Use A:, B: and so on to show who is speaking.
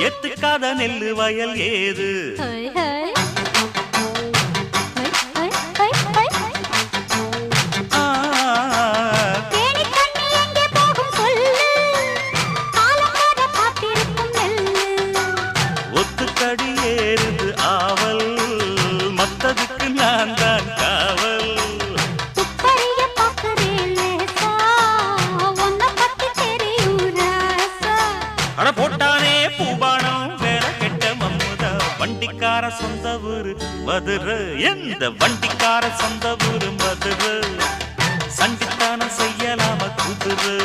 A: எத்துக்காத நெல்லு வயல் ஏது ஒத்துக்கடி ஏறுது ஆவல் மத்ததுக்கு நான் தான் காவல் அட போட்டானே பூபானம் வேற கெட்ட மம்முதா வண்டிக்கார சொந்த ஊரு மதுரை எந்த வண்டிக்கார சொந்த ஊரு மதுரை சண்டித்தானம் செய்யலாம குதிரை